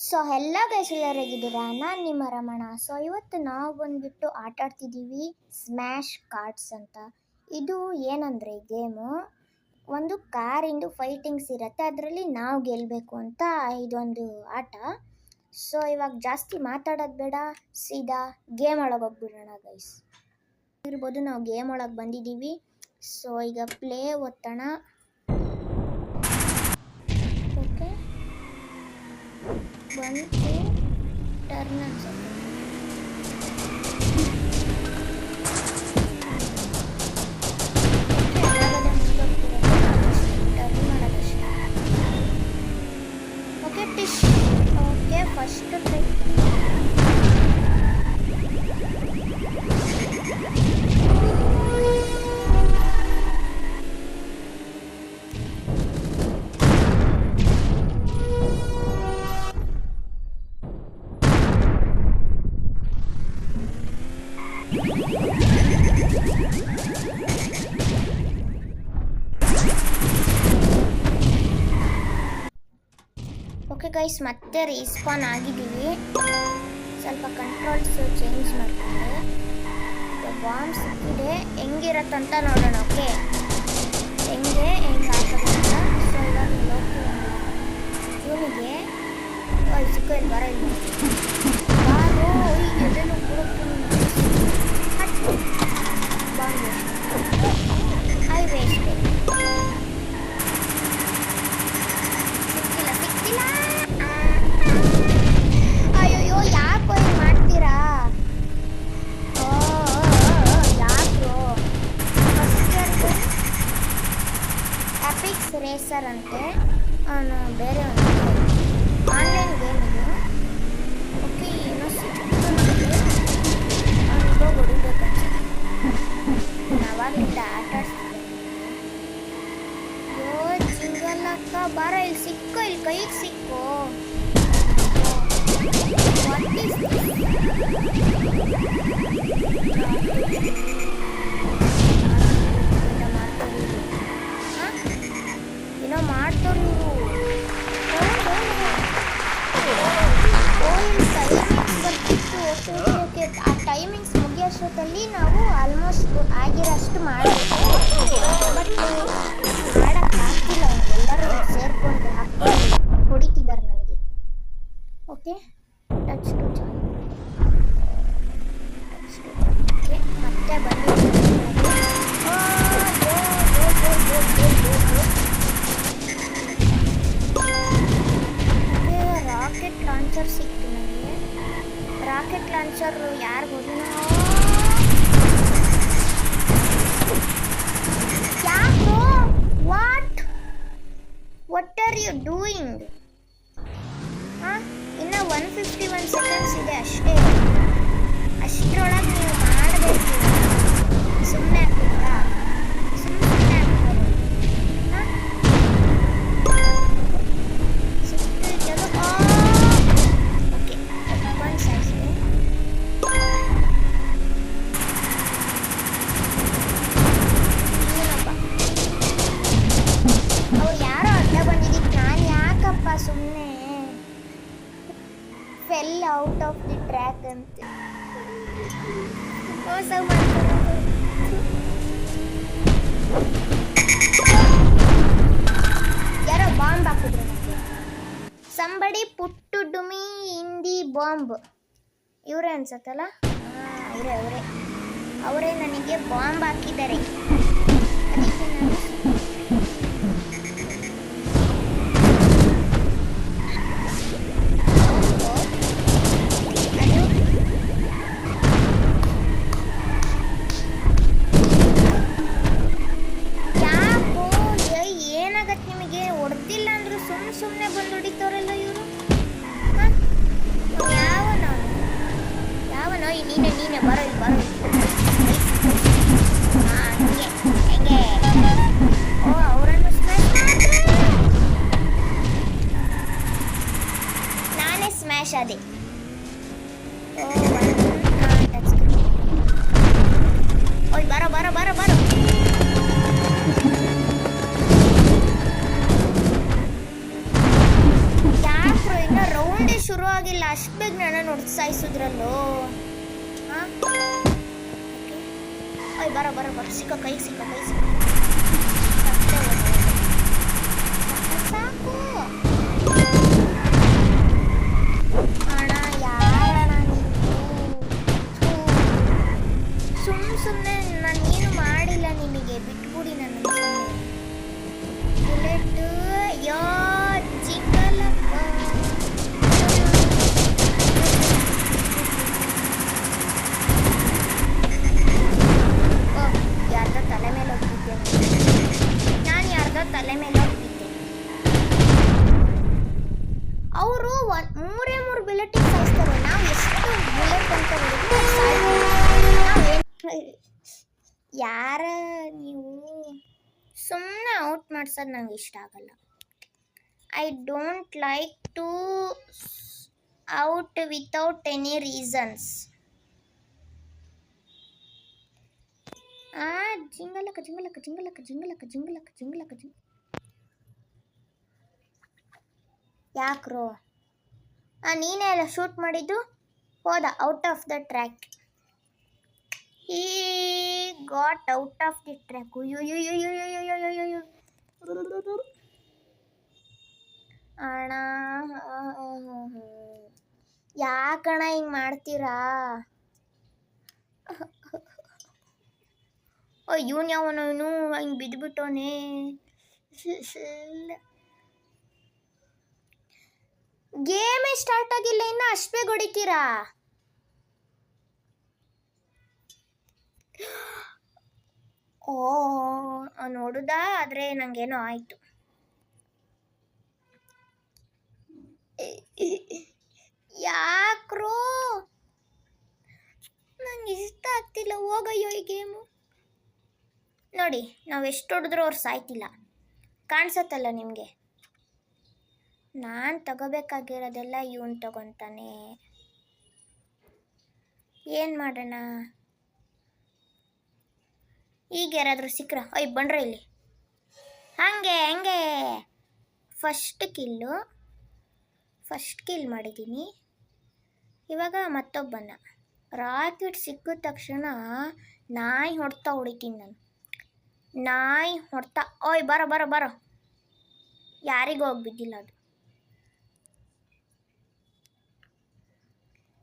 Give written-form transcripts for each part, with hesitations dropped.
So ಎಲ್ಲ guys ಎಲ್ಲರೂ ಹೇಗಿದ್ದೀರಾ? ನಾನು ನಿಮ್ಮ ರಮಣ. ಸೊ ಇವತ್ತು ನಾವು ಬಂದ್ಬಿಟ್ಟು ಆಟ ಆಡ್ತಿದ್ದೀವಿ ಸ್ಮ್ಯಾಶ್ ಕಾರ್ಡ್ಸ್ ಅಂತ. ಇದು ಏನಂದರೆ ಗೇಮು ಒಂದು ಕಾರಿಂದು ಫೈಟಿಂಗ್ಸ್ ಇರುತ್ತೆ, ಅದರಲ್ಲಿ ನಾವು ಗೆಲ್ಲಬೇಕು ಅಂತ ಇದೊಂದು ಆಟ. ಸೊ ಇವಾಗ ಜಾಸ್ತಿ ಮಾತಾಡೋದು ಬೇಡ, ಸೀದಾ ಗೇಮ್ ಒಳಗೆ ಹೋಗ್ಬಿಡೋಣ ಗೈಸ್. ಇರ್ಬೋದು ನಾವು ಗೇಮ್ ಒಳಗೆ ಬಂದಿದ್ದೀವಿ. ಸೊ ಈಗ ಪ್ಲೇ ಒತ್ತೋಣ. ಓಕೆ, ಬಂತು ಟರ್ನ್ ಅನ್ಸುತ್ತೆ. ಟರ್ನ್ ಮಾಡೋದಷ್ಟೇ. ಓಕೆ ಟಿಶ್. Okay first try. Okay guys, ಮತ್ತೆ ರೀಸ್ಪಾನ್ ಆಗಿದ್ದೀವಿ. ಸ್ವಲ್ಪ ಕಂಟ್ರೋಲ್ಸ್ ಚೇಂಜ್ ಮಾಡ್ಕೊಂಡೆ. ಬಾಂಬ್ ಸಿಕ್ಕಿದೆ, ಹೆಂಗಿರತ್ತಂತ ನೋಡೋಣ. ಓಕೆ, ಹೆಂಗೆ ಹಾಕೋದಂತ. ಸೊ ಇವಾಗ ಇವನಿಗೆ ಸಿಕ್ಕ ಇಲ್ಲಿ ಬರ, ಇಲ್ಲ ಬಾರು ಎಲ್ಲೆಲ್ಲೂ ಬಾಂಬ್ ಐ ವೇಸ್ಟ್. ಅಯ್ಯೋ ಯಾಕೋ ಹಿಂಗೆ ಮಾಡ್ತೀರಾ? ಯಾಕೋ ಎಪಿಕ್ಸ್ ರೇಸರ್ ಅಂತೆ, ಅವನು ಬೇರೆ ಒಂದು ಆನ್ಲೈನ್ ಗೇಮ್ ಇದು. ಓಕೆ, ಏನೋ ಸಿಕ್ತು ನನಗೆ, ಅವನಿಗೋ ಹೊಡಿಬೇಕನ್ಸುತ್ತೆ. ಅವಾಗಲಿಂದ ಆಟ ಆಡ್ತಿದ್ದೆ. ಅಯ್ಯೋ ಜಿಂಗಲ್ಲಕ್ಕ, ಬಾರ ಇಲ್ಲಿ ಸಿಕ್ಕೋ, ಇಲ್ಲಿ ಕೈಗೆ ಸಿಕ್ಕೋ. ಏನೋ ಮಾಡ್ತಾರೆ ಇವರು. ಬರ್ತಿತ್ತು. ಓಕೆ, ಆ ಟೈಮಿಂಗ್ಸ್ ಮುಗಿಯೋಷ್ಟೊತ್ತಲ್ಲಿ ನಾವು ಆಲ್ಮೋಸ್ಟ್ ಆಗಿರೋಷ್ಟು ಮಾಡಬೇಕು. ಬಟ್ ಮಾಡೋಕ್ಕಾಗ್ತಿಲ್ಲ, ಎಲ್ಲರೂ ಸೇರ್ಕೊಂಡು ಹೊಡಿತಿದ್ದಾರೆ ನನಗೆ. Okay, touch to join. Okay, ಮತ್ತೆ ಬಂದು ರಾಕೆಟ್ ಲಾಂಚರ್ ಸಿಕ್ತು ನನಗೆ. ರಾಕೆಟ್ ಲಾಂಚರ್ ಯಾರಿಗೂ ಯಾಕೋ ವಾಟ್ ಆರ್ ಯು ಡೂಯಿಂಗ್? ಇನ್ನು 151 ಸೆಕೆಂಡ್ಸ್ ಇದೆ ಅಷ್ಟೇ. ಅಷ್ಟರೊಳಗೆ ನೀವು ಮಾಡಬೇಕು. ಸುಮ್ಮನೆ ಆಗ್ತಿಲ್ಲ, ಸುಮ್ಮನೆ ಆಗ್ತದೆ. ಸಿಕ್ತು ಓಕೆ, ಒಂದು ಸಾಯಿಸಿದೆ. ಅವ್ರು ಯಾರೋ ಅಡ್ಡ ಬಂದಿದ್ದಕ್ಕೆ ನಾನು ಯಾಕಪ್ಪ ಸುಮ್ಮನೆ fell out of the track ಅಂತ ಮೋಸ ಮಾಡ್ತಾರೆ. ಯಾರೋ ಬಾಂಬ್ ಹಾಕಿದ್ರು ನನಗೆ. Somebody put dummy in the bomb. ಇವರೇ ಅನ್ಸತ್ತಲ್ಲ, ಅವರೇ ನನಗೆ ಬಾಂಬ್ ಹಾಕಿದ್ದಾರೆ. ಅದಕ್ಕೆ ನಾನು ಸುಮ್ಮನೆ ಬಂದು ಹೊಡಿತಾರಲ್ಲ ಇವರು. ಯಾವನೋ ನೀನೆ ಬರೋ, ಹಂಗೆ ಹೆಂಗೆ. ಓ, ಅವರನ್ನು ಸ್ಮ್ಯಾಶ್ ಮಾಡಿದೆ. ನಾನೇ ಸ್ಮ್ಯಾಶ್ ಆದೆ. ಓಯ್ ಬರೋ. ಶುರು ಪರವಾಗಿಲ್ಲ, ಅಷ್ಟು ಬೇಗ ನನ್ನ ನೋಡ್ದು ಸಾಯಿಸಿದ್ರಲ್ಲೋ. ಹಾಂ ಅಯ್ಯ ಬರ ಬರ ಬರ, ಸಿಕ್ಕ ಕೈ ಸಿಕ್ಕ ಕೈ ಸಿಕ್ಕ. ಸಾಕು ಅಣ್ಣ, ಯಾರಣ್ಣ ನೀವು? ಸುಮ್ಮನೆ ನಾನೇನು ಮಾಡಿಲ್ಲ ನಿಮಗೆ, ಬಿಟ್ಬಿಡಿ ನನ್ನ ಬುಲೆಟ್. ಅಯ್ಯೋ ಜಿಂಗಲಕ್ಕ, ಯಾರ್ದೋ ತಲೆ ಮೇಲೆ ಹೋಗ್ತಿದ್ದೆ ನಾನು, ಯಾರ್ದೋ ತಲೆ ಮೇಲೆ ಹೋಗ್ತಿದ್ದೆ. ಅವರು ಮೂರೇ ಮೂರು ಬುಲೆಟಿಗೆ ಸಾಯಿಸ್ತಾರೆ. ನಾವು ಎಷ್ಟು ಬುಲೆಟ್ ಅಂತ ಯಾರ ನೀವು? ಸುಮ್ಮನೆ ಔಟ್ ಮಾಡ್ಸೋದು ನಂಗೆ ಇಷ್ಟ ಆಗಲ್ಲ. I don't like to out without any reasons. ಜಿಂಗಲಕ್ಕ ಜಿಂಗಲಕ್ಕ ಜಿಂಗಲಕ್ಕ ಜಿಂಗಲಕ್ಕ ಜಿಂಗಲಕ್ಕ ಜಿಂಗಲಕ್ಕ ಜಿಂಗ. ಯಾಕ್ರೋ ನೀನೇ ಎಲ್ಲ ಶೂಟ್ ಮಾಡಿದ್ದು? ಹೋದ ಔಟ್ ಆಫ್ ದ ಟ್ರ್ಯಾಕ್. ಈ got out of the track. ಅಣ್ಣ ಯಾಕಣ್ಣ ಹಿಂಗೆ ಮಾಡ್ತೀರಾ? ಇವನು ಯಾವನವನು ಹಿಂಗೆ ಬಿದ್ದುಬಿಟ್ಟವನೇ. ಗೇಮೇ ಸ್ಟಾರ್ಟ್ ಆಗಿಲ್ಲ ಇನ್ನು ಅಷ್ಟು ಬೇಗ ಹೊಡಿತೀರಾ? ಓ ನೋಡುದಾ, ಆದರೆ ನಂಗೇನೋ ಆಯಿತು. ಯಾಕ್ರೋ ನಂಗೆ ಇಷ್ಟ ಆಗ್ತಿಲ್ಲ, ಹೋಗಯ್ಯೋ ಈ ಗೇಮು. ನೋಡಿ ನಾವು ಎಷ್ಟು ಹೊಡೆದ್ರೂ ಅವ್ರು ಸಾಯ್ತಿಲ್ಲ, ಕಾಣಿಸತ್ತಲ್ಲ ನಿಮಗೆ. ನಾನು ತಗೋಬೇಕಾಗಿರೋದೆಲ್ಲ ಇವನು ತಗೊತಾನೆ. ಏನು ಮಾಡೋಣ? ಈಗ ಯಾರಾದರೂ ಸಿಕ್ಕರ ಬಂಡ್ರೆ ಇಲ್ಲಿ. ಹಂಗೆ ಹಂಗೆ ಫಸ್ಟ್ ಕಿಲ್ ಮಾಡಿದ್ದೀನಿ. ಇವಾಗ ಮತ್ತೊಬ್ಬನ ರಾಕೆಟ್ ಸಿಕ್ಕಿದ ತಕ್ಷಣ ನಾಯಿ ಹೊಡ್ತಾ ಹೊಡಿತೀನಿ ನಾನು. ನಾಯಿ ಹೊಡ್ತಾ ಬರೋ ಬರೋ ಬರೋ. ಯಾರಿಗೂ ಹೋಗ್ಬಿದ್ದಿಲ್ಲ ಅದು.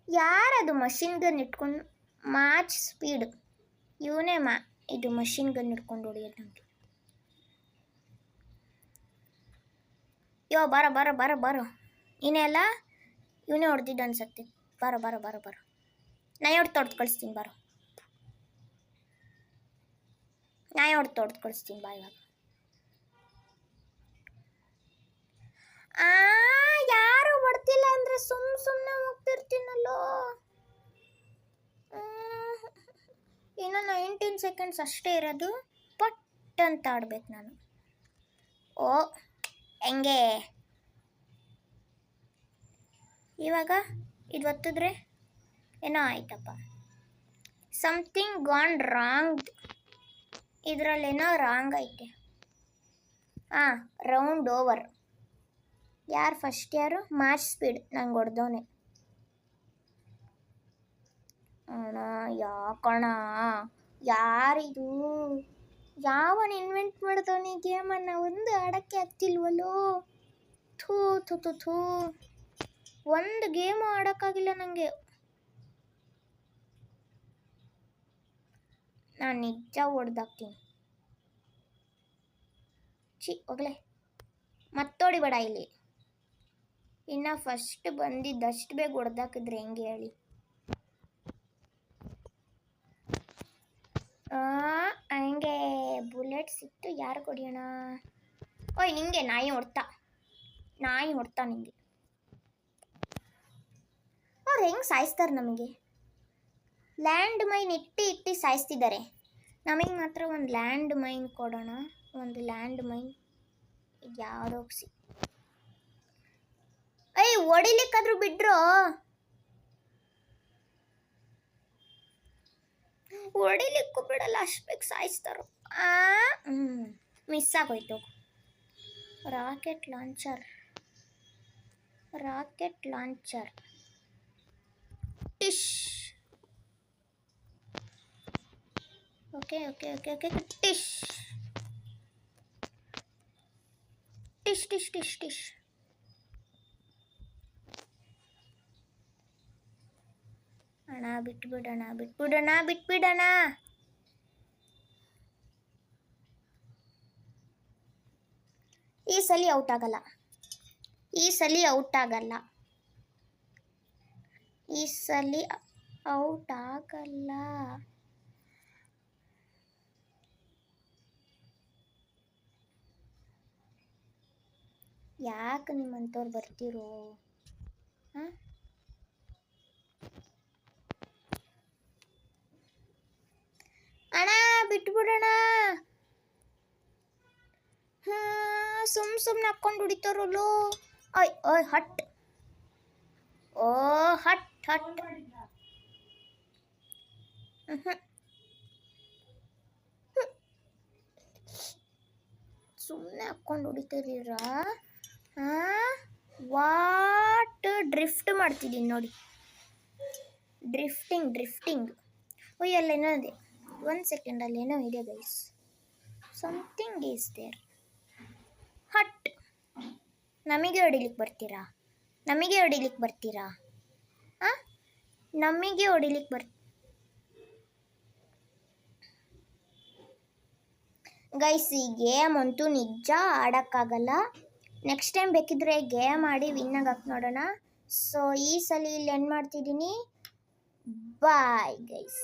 ಯಾರದು ಮಷಿನ್ ಗನ್ ಇಟ್ಕೊಂಡು? ಮಾರ್ಚ್ ಸ್ಪೀಡ್ ಇವನೇ ಇದು ಮಷಿನ್ ಗನ್ ಇಟ್ಕೊಂಡು ಹೊಡಿಯೋದು ನಮಗೆ. ಬರೋ ಬರೋ ಬರೋ ಬರೋ. ಇನ್ನೆಲ್ಲ ಇವನೇ ಹೊಡೆದಿದ್ದು ಅನ್ಸತ್ತೆ. ಬರೋ ಬರೋ ಬರೋ ಬರೋ. ನಾಯಿ ಹೊಡೆದು ಕಳಿಸ್ತೀನಿ ಬರೋ. ನಾಯಿ ಹೊಡೆದು ಕಳಿಸ್ತೀನಿ ಬಾ. ಇವಾಗ ಯಾರು ಹೊಡ್ತಿಲ್ಲ ಅಂದರೆ ಸುಮ್ಮನೆ ಹೋಗ್ತಿರ್ತೀನಲ್ಲೋ. ಇನ್ನು 19 ಸೆಕೆಂಡ್ಸ್ ಅಷ್ಟೇ ಇರೋದು. ಪಟ್ ಅಂತ ಆಡ್ಬೇಕು ನಾನು. ಹೆಂಗೆ ಇವಾಗ ಇದು ಒತ್ತಿದ್ರೆ ಏನೋ ಆಯ್ತಪ್ಪ. Something gone wrong. ಇದರಲ್ಲೇನೋ ರಾಂಗ್ ಐತೆ. Round over. ಯಾರು ಫಸ್ಟ್? ಯಾರು? ಮಾರ್ಚ್ ಸ್ಪೀಡ್ ನಂಗೆ ಹೊಡೆದವನೆ. ಅಣ್ಣ ಯಾಕಣ್ಣ, ಯಾರಿದು? ಯಾವನು ಇನ್ವೆಂಟ್ ಮಾಡ್ದವನಿ ಗೇಮನ್ನು? ಒಂದು ಆಡೋಕ್ಕೆ ಆಗ್ತಿಲ್ವಲ್ಲೋ. ಥೂ ಥೂ ಥೂ ಥೂ, ಒಂದು ಗೇಮು ಆಡೋಕ್ಕಾಗಿಲ್ಲ ನನಗೆ. ನಾನು ನಿಜ ಹೊಡೆದಾಕ್ತೀನಿ. ಹೋಗ್ಲೆ, ಮತ್ತೋಡಿಬೇಡ ಇಲ್ಲಿ. ಇನ್ನು ಫಸ್ಟ್ ಬಂದಿದ್ದಷ್ಟು ಬೇಗ ಹೊಡೆದಾಕಿದ್ರೆ ಹೆಂಗೆ ಹೇಳಿ? ಹಂಗೆ ಬುಲೆಟ್ ಸಿಕ್ತು. ಯಾರು ಕೊಡಿಯೋಣ? ನಿಂಗೆ ನಾಯಿ ಹೊಡ್ತಾ ನಿಂಗೆ. ಅವ್ರು ಹೆಂಗೆ ಸಾಯಿಸ್ತಾರೆ ನಮಗೆ? ಲ್ಯಾಂಡ್ ಮೈನ್ ಇಟ್ಟು ಸಾಯಿಸ್ತಿದ್ದಾರೆ. ನಮಗೆ ಮಾತ್ರ ಒಂದು ಲ್ಯಾಂಡ್ ಮೈನ್ ಕೊಡೋಣ. ಒಂದು ಲ್ಯಾಂಡ್ ಮೈನ್ ಯಾವ್ದೋಗಿಸಿ. ಹೊಡಿಲಿಕ್ಕಾದ್ರೂ ಬಿಡ್ರೋ? ಹೊಡಿಲಿಕ್ಕೂ ಬಿಡಲ್ಲ, ಅಷ್ಟು ಬೇಗ ಸಾಯಿಸ್ತಾರೋ. ಮಿಸ್ ಆಗೋಯ್ತು. Rocket launcher rocket launcher. ಟಿಶ್. ಓಕೆ ಓಕೆ ಓಕೆ ಓಕೆ ಟಿಶ್ ಟಿಶ್ ಟಿಶ್ ಟಿಶ್ ಟಿಶ್. ಅಣ್ಣ ಬಿಟ್ಬಿಡೋಣ ಬಿಟ್ಬಿಡೋಣ ಬಿಟ್ಬಿಡೋಣ. ಈ ಸಲ ಔಟ್ ಆಗಲ್ಲ, ಈ ಸಲ ಔಟ್ ಆಗಲ್ಲ, ಈ ಸಲ ಔಟ್ ಆಗಲ್ಲ. ಯಾಕೆ ನಿಮ್ಮಂಥವ್ರು ಬರ್ತಿರೋ? ಹಾಂ, ಅಣ್ಣ ಬಿಟ್ಬಿಡೋಣ. ಸುಮ್ಮನೆ ಹಾಕ್ಕೊಂಡು ಹೊಡಿತಾರಲ್ಲೋ. ಓಯ್ ಓಯ್ ಹಟ್. ಓ ಹಟ್ ಹಟ್. ಸುಮ್ಮನೆ ಹಾಕ್ಕೊಂಡು ಹೊಡಿತಾರೀರಾ? ವಾಟ್ ಡ್ರಿಫ್ಟ್ ಮಾಡ್ತಿದ್ದೀನಿ ನೋಡಿ, ಡ್ರಿಫ್ಟಿಂಗ್ ಡ್ರಿಫ್ಟಿಂಗ್. ಓಯ್ ಅಲ್ಲೇನೋ ಇದೆ, 1 ಸೆಕೆಂಡ್ ಅಲ್ಲೇನೋ ಇದೆ ಗೈಸ್, ಸಮಥಿಂಗ್ ಈಸ್ ದೇರ್. ಹಟ್. ನಮಗೆ ಹೊಡಿಲಿಕ್ಕೆ ಬರ್ತೀರಾ? ನಮಗೆ ಹೊಡಿಲಿಕ್ಕೆ ಬರ್ತೀರಾ? ಹಾಂ, ನಮಗೆ ಹೊಡಿಲಿಕ್ಕೆ ಗೈಸ್, ಈ ಗೇಮ್ ಅಂತೂ ನಿಜ ಆಡೋಕ್ಕಾಗಲ್ಲ. ನೆಕ್ಸ್ಟ್ ಟೈಮ್ ಬೇಕಿದ್ರೆ ಗೇಮ್ ಆಡಿ ವಿನ್ ಆಗಕ್ಕೆ ನೋಡೋಣ. ಸೊ ಈ ಸಲ ಇಲ್ಲಿ ಎಂಡ್ ಮಾಡ್ತಿದ್ದೀನಿ. Bye guys.